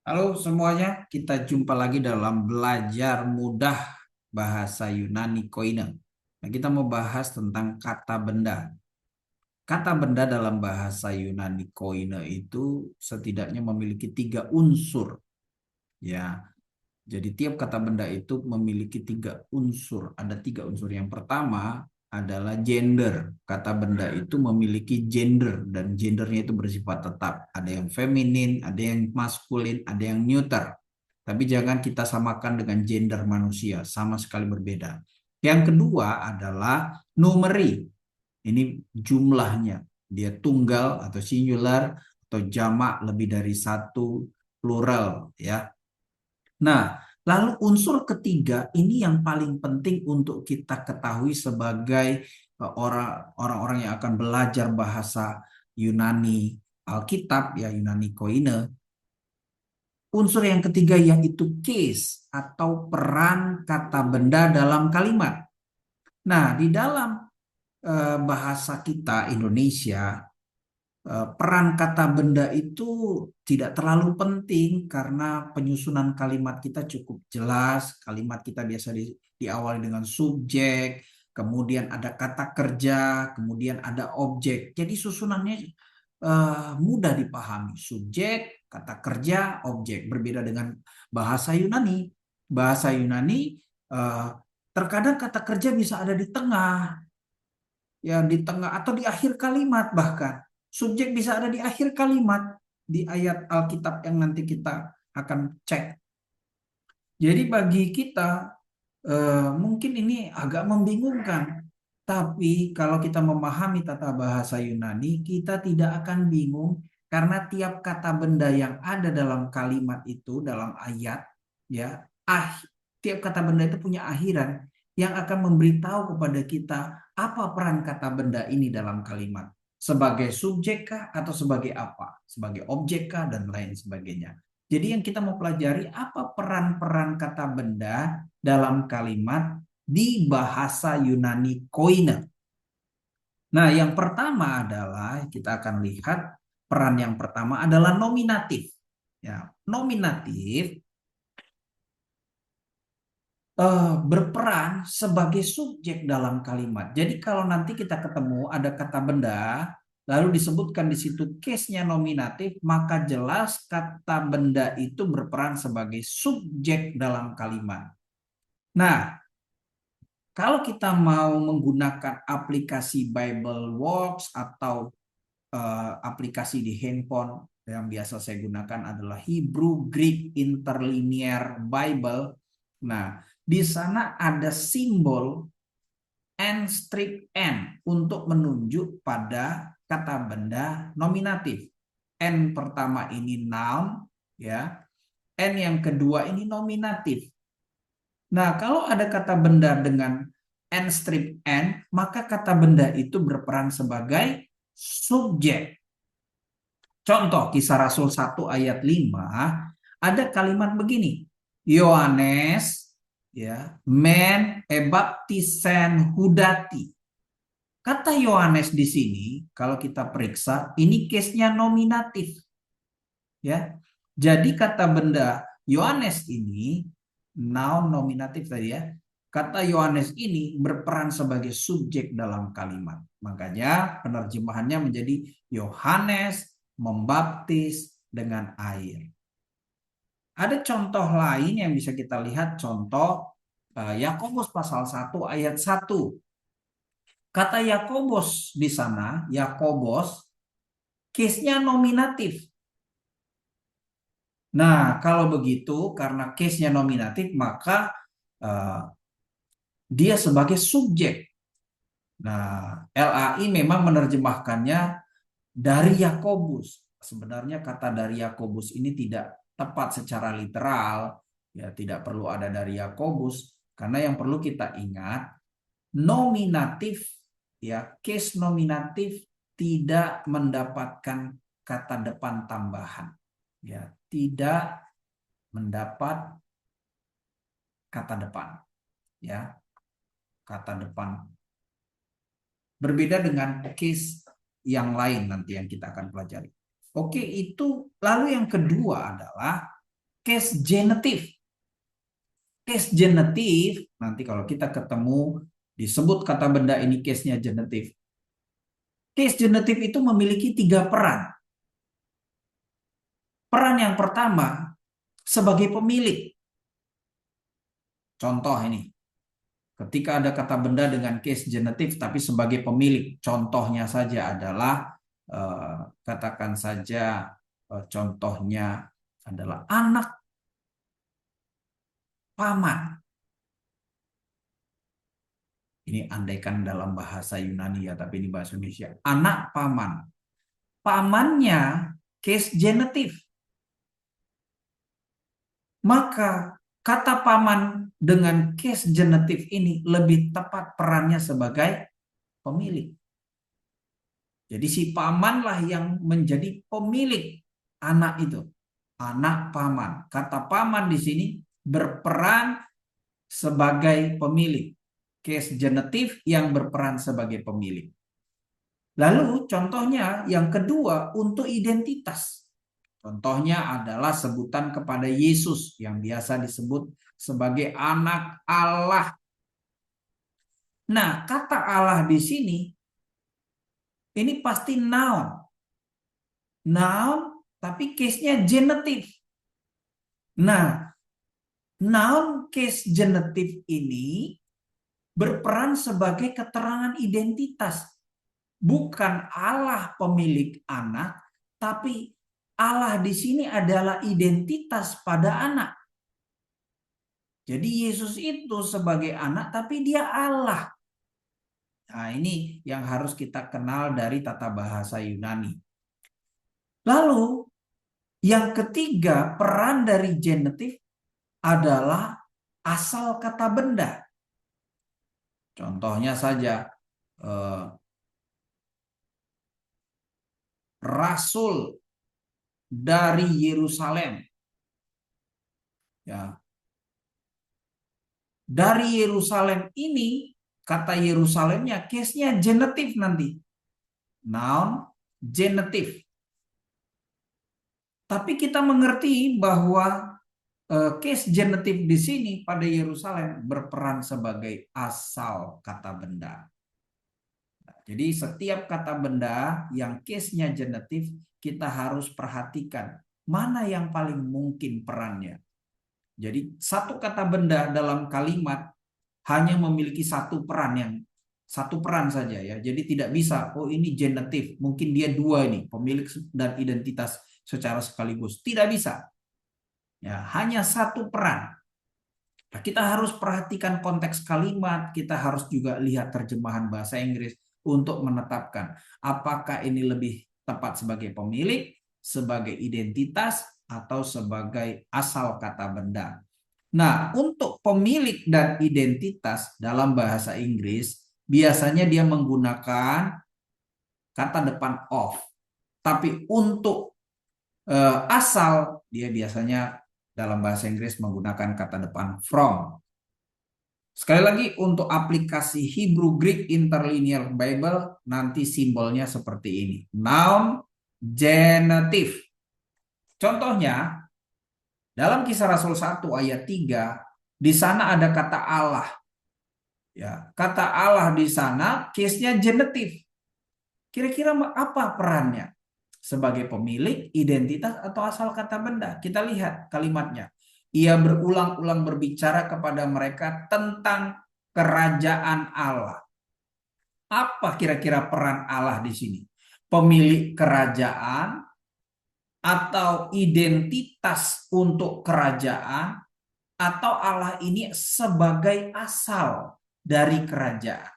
Halo semuanya, kita jumpa lagi dalam belajar mudah bahasa Yunani Koine. Nah, kita mau bahas tentang kata benda. Kata benda dalam bahasa Yunani Koine itu setidaknya memiliki tiga unsur. Ya, jadi tiap kata benda itu memiliki tiga unsur. Ada tiga unsur. Yang pertama adalah gender. Kata benda itu memiliki gender dan gendernya itu bersifat tetap. Ada yang feminin, ada yang maskulin, ada yang neuter. Tapi jangan kita samakan dengan gender manusia, sama sekali berbeda. Yang kedua adalah numeri. Ini jumlahnya. Dia tunggal atau singular atau jamak lebih dari satu, plural ya. Nah, lalu unsur ketiga ini yang paling penting untuk kita ketahui sebagai orang-orang yang akan belajar bahasa Yunani Alkitab ya Yunani Koine. Unsur yang ketiga yaitu case atau peran kata benda dalam kalimat. Nah, di dalam bahasa kita Indonesia peran kata benda itu tidak terlalu penting karena penyusunan kalimat kita cukup jelas. Kalimat kita biasa diawali dengan subjek, kemudian ada kata kerja, kemudian ada objek. Jadi susunannya mudah dipahami. Subjek, kata kerja, objek. Berbeda dengan bahasa Yunani. Bahasa Yunani eh, terkadang kata kerja bisa ada di tengah, ya di tengah atau di akhir kalimat bahkan. Subjek bisa ada di akhir kalimat di ayat Alkitab yang nanti kita akan cek. Jadi bagi kita mungkin ini agak membingungkan. Tapi kalau kita memahami tata bahasa Yunani, kita tidak akan bingung karena tiap kata benda yang ada dalam kalimat itu, dalam ayat, ya, tiap kata benda itu punya akhiran yang akan memberitahu kepada kita apa peran kata benda ini dalam kalimat. Sebagai subjek kah atau sebagai apa? Sebagai objek kah dan lain sebagainya. Jadi yang kita mau pelajari apa peran-peran kata benda dalam kalimat di bahasa Yunani Koine. Nah, yang pertama adalah kita akan lihat peran yang pertama adalah nominatif. Ya, nominatif berperan sebagai subjek dalam kalimat. Jadi kalau nanti kita ketemu ada kata benda, lalu disebutkan di situ case-nya nominatif, maka jelas kata benda itu berperan sebagai subjek dalam kalimat. Nah, kalau kita mau menggunakan aplikasi Bible Works atau aplikasi di handphone yang biasa saya gunakan adalah Hebrew Greek Interlinear Bible. Nah, di sana ada simbol N strip N untuk menunjuk pada kata benda nominatif. N pertama ini noun, ya. N yang kedua ini nominatif. Nah, kalau ada kata benda dengan N strip N, maka kata benda itu berperan sebagai subjek. Contoh Kisah Rasul 1 ayat 5 ada kalimat begini. Yohanes ya, men ebaptisen hudati. Kata Yohanes di sini kalau kita periksa ini case-nya nominatif. Ya. Jadi kata benda Yohanes ini noun nominatif tadi ya. Kata Yohanes ini berperan sebagai subjek dalam kalimat. Makanya penerjemahannya menjadi Yohanes membaptis dengan air. Ada contoh lain yang bisa kita lihat, contoh Yakobus pasal 1 ayat 1. Kata Yakobus di sana, Yakobus, case-nya nominatif. Nah, kalau begitu karena case-nya nominatif maka uh, dia sebagai subjek. Nah, LAI memang menerjemahkannya dari Yakobus. Sebenarnya kata dari Yakobus ini tidak tepat secara literal, ya tidak perlu ada dari Yakobus karena yang perlu kita ingat nominatif ya, case nominatif tidak mendapatkan kata depan tambahan. Ya, tidak mendapat kata depan, ya, kata depan. Berbeda dengan case yang lain nanti yang kita akan pelajari. Oke, itu lalu yang kedua adalah case genetif. Case genetif, nanti kalau kita ketemu disebut kata benda ini case-nya genetif. Case genetif itu memiliki 3 peran. Peran yang pertama sebagai pemilik. Contoh ini, ketika ada kata benda dengan case genetif tapi sebagai pemilik, contohnya saja adalah katakan saja contohnya adalah anak paman. Ini andaikan dalam bahasa Yunani ya, tapi ini bahasa Indonesia. Anak paman. Pamannya case genetif. Maka kata paman dengan case genetif ini lebih tepat perannya sebagai pemilik. Jadi si pamanlah yang menjadi pemilik anak itu. Anak paman. Kata paman di sini berperan sebagai pemilik. Case genetif yang berperan sebagai pemilik. Lalu contohnya yang kedua untuk identitas. Contohnya adalah sebutan kepada Yesus yang biasa disebut sebagai anak Allah. Nah, kata Allah di sini ini pasti noun. Noun tapi case-nya genetif. Nah, noun case genetif ini berperan sebagai keterangan identitas. Bukan Allah pemilik anak, tapi Allah di sini adalah identitas pada anak. Jadi Yesus itu sebagai anak, tapi dia Allah. Nah, ini yang harus kita kenal dari tata bahasa Yunani. Lalu, yang ketiga, peran dari genetif adalah asal kata benda. Contohnya saja, Rasul dari Yerusalem. Ya. Dari Yerusalem ini, kata Yerusalemnya, case-nya genetif nanti. Noun, genetif. Tapi kita mengerti bahwa case genetif di sini pada Yerusalem berperan sebagai asal kata benda. Jadi setiap kata benda yang case-nya genetif, kita harus perhatikan mana yang paling mungkin perannya. Jadi satu kata benda dalam kalimat hanya memiliki satu peran saja ya. Jadi tidak bisa, oh ini genetif, mungkin dia dua ini, pemilik dan identitas secara sekaligus. Tidak bisa. Ya, hanya satu peran. Nah, kita harus perhatikan konteks kalimat, kita harus juga lihat terjemahan bahasa Inggris untuk menetapkan apakah ini lebih tepat sebagai pemilik, sebagai identitas, atau sebagai asal kata benda. Nah, untuk pemilik dan identitas dalam bahasa Inggris, biasanya dia menggunakan kata depan of. Tapi untuk asal, dia biasanya dalam bahasa Inggris menggunakan kata depan from. Sekali lagi untuk aplikasi Hebrew Greek Interlinear Bible nanti simbolnya seperti ini. Noun genitive. Contohnya dalam Kisah Rasul 1 ayat 3 di sana ada kata Allah. Ya, kata Allah di sana case-nya genitive. Kira-kira apa perannya? Sebagai pemilik, identitas atau asal kata benda? Kita lihat kalimatnya. Ia berulang-ulang berbicara kepada mereka tentang kerajaan Allah. Apa kira-kira peran Allah di sini? Pemilik kerajaan atau identitas untuk kerajaan, atau Allah ini sebagai asal dari kerajaan?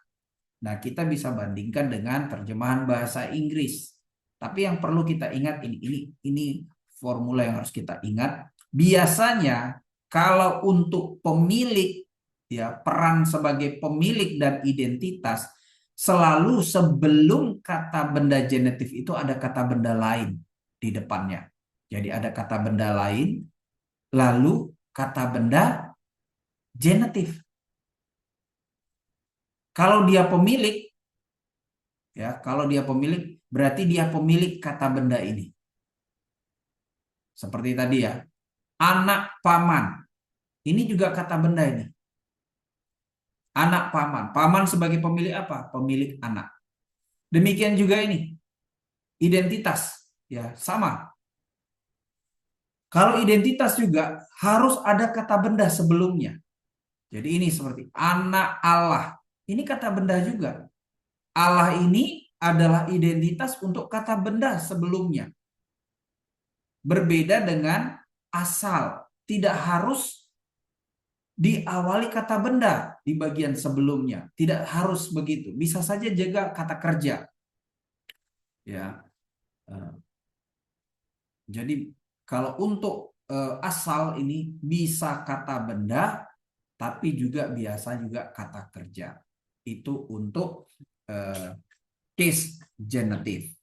Nah, kita bisa bandingkan dengan terjemahan bahasa Inggris. Tapi yang perlu kita ingat ini formula yang harus kita ingat. Biasanya kalau untuk pemilik ya peran sebagai pemilik dan identitas selalu sebelum kata benda genetif itu ada kata benda lain di depannya. Jadi ada kata benda lain lalu kata benda genetif. Kalau dia pemilik ya, kalau dia pemilik berarti dia pemilik kata benda ini. Seperti tadi ya. Anak paman. Ini juga kata benda ini. Anak paman. Paman sebagai pemilik apa? Pemilik anak. Demikian juga ini. Identitas. Ya, sama. Kalau identitas juga harus ada kata benda sebelumnya. Jadi ini seperti anak Allah. Ini kata benda juga. Allah ini adalah identitas untuk kata benda sebelumnya. Berbeda dengan asal. Tidak harus diawali kata benda di bagian sebelumnya. Tidak harus begitu. Bisa saja juga kata kerja. Ya. Jadi kalau untuk asal ini bisa kata benda, tapi juga biasa juga kata kerja. Itu untuk case genitive.